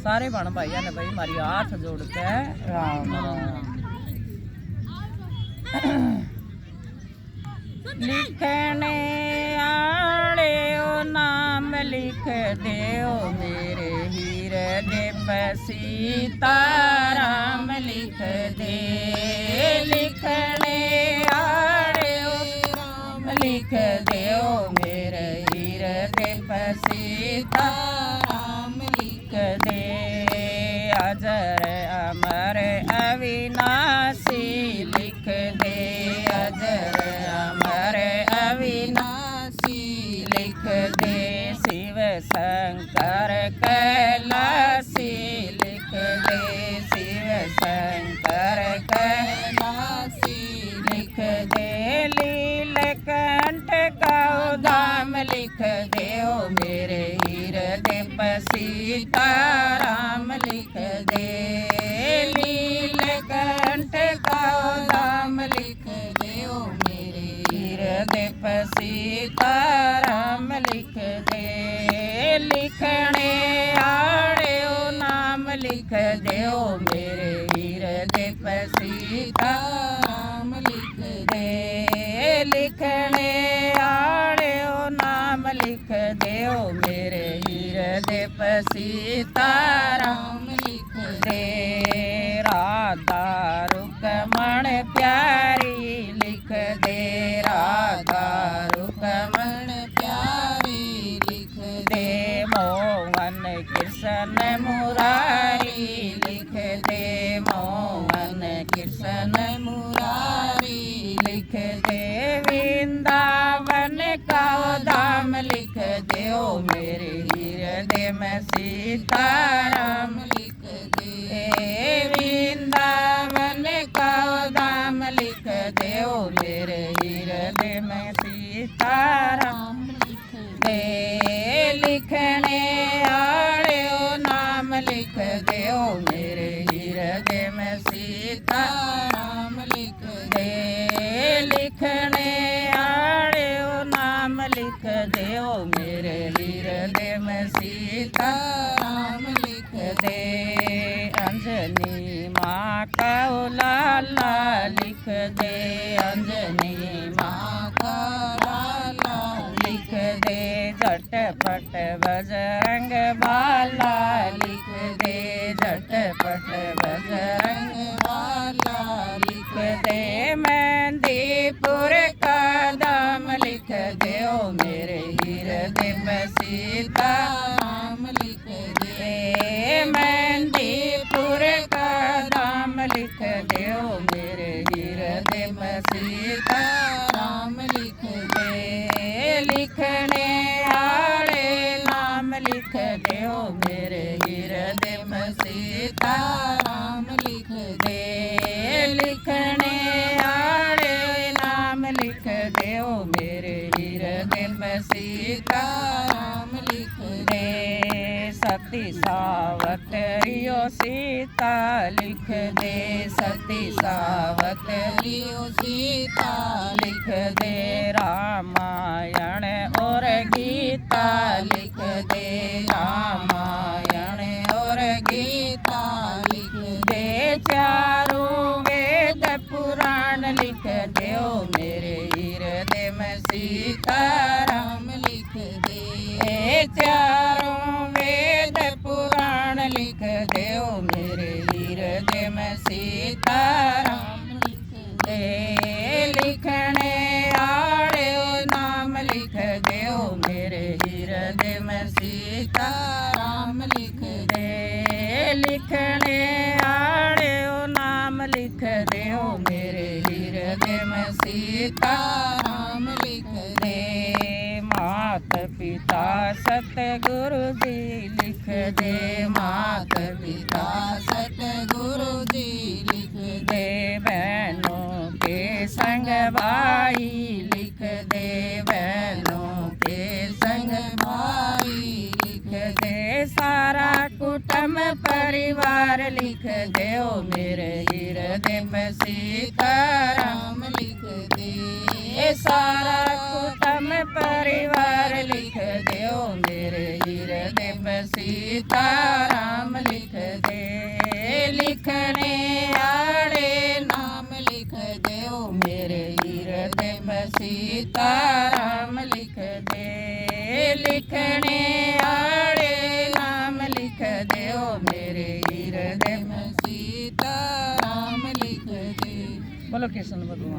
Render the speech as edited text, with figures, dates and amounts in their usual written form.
सारे भण भाइयों ने भाई मारी हाथ जोड़ के राम राम। लिखने आले ओ नाम लिख देओ मेरे हीरे दे सीताराम लिख दे। लिखने आले ओ राम लिख देओ मेरे हीरे दे सीताराम लिख दे। अजर अमर अविनाशी लिख दे। अजर अमर अविनाशी लिख दे। शिव शंकर कैलाशी लिख दे। शिव शंकर कैलाशी लिख दे। लीलकंठ गौदाम लिख देओ मेरे हीरे सीताराम लिख दे। लीलकंठ गौदाम लिख देओ मेरे हीरे सीताराम लिख दे। लिखने आले ओ नाम लिख देओ मेरे हीरे सीताराम लिख दे। लिखने आले ओ नाम लिख देओ मेरे हीरे सीताराम लिख दे। राधा रुक्मण प्यारी लिख दे। राधा रुक्मण प्यारी लिख दे। मोहन कृष्ण मुरारी लिख दे। मोहन कृष्ण मुरारी लिख दे। वृंदावन का धाम लिख देओ मेरे हीरे में सीताराम लिख दे। वृंदावन का धाम लिख देओ मेरे हीरे में सीताराम लिख दे। लिखने आले ओ नाम लिख देओ मेरे हीरे में सीताराम लिख दे। लिखने आले ओ नाम लिख देओ मेरे हीरे में सीताराम लिख दे। अंजनी माँ का लाला लिख दे। अंजनी माँ का लाला लिख दे। झटपट बजरंग बाला लिख दे। झटपट बजरंग बाला लिख दे। मेहंदीपुर का दाम लिख देओ मेरे हीरे में सीताराम लिख दे। मेहंदीपुर का दाम लिख देओ मेरे हीरे में सीताराम लिख दे। लिखने आले नाम लिख देओ मेरे हीरे में सीताराम लिख दे। लिखने आले नाम लिख देओ मेरे हीरे में सीताराम लिख दे। सती सावतरियो सीता लिख दे। सती सावतरियो सीता लिख दे। रामायण और गीता लिख दे। रामायण और गीता लिख दे। चारों वेद पुराण लिख देओ मेरे हीरे में सीताराम लिख दे। चारों वेद पुराण लिख देओ मेरे हीरे में सीताराम लिख दे। लिखने आले ओ नाम लिख देओ मेरे हीरे में सीताराम लिख दे। लिखने आले ओ नाम लिख देओ मेरे हीरे में सीताराम लिख दे। मात पिता सतगुरु जी लिख दे। मात पिता सतगुरु जी लिख दे। बहनों के संग भाई लिख दे। बहनों के संग भाई लिख दे। सारा कुटुंब परिवार लिख देओ मेरे हीरे में सीताराम लिख दे। सारा कुटुंब परिवार लिख देओ मेरे हीरे में सीताराम लिख सीता राम लिख दे लिखने आले नाम लिख दे ओ मेरे हृदय में सीता राम लिख दे। बोलो कृष्ण भगवान।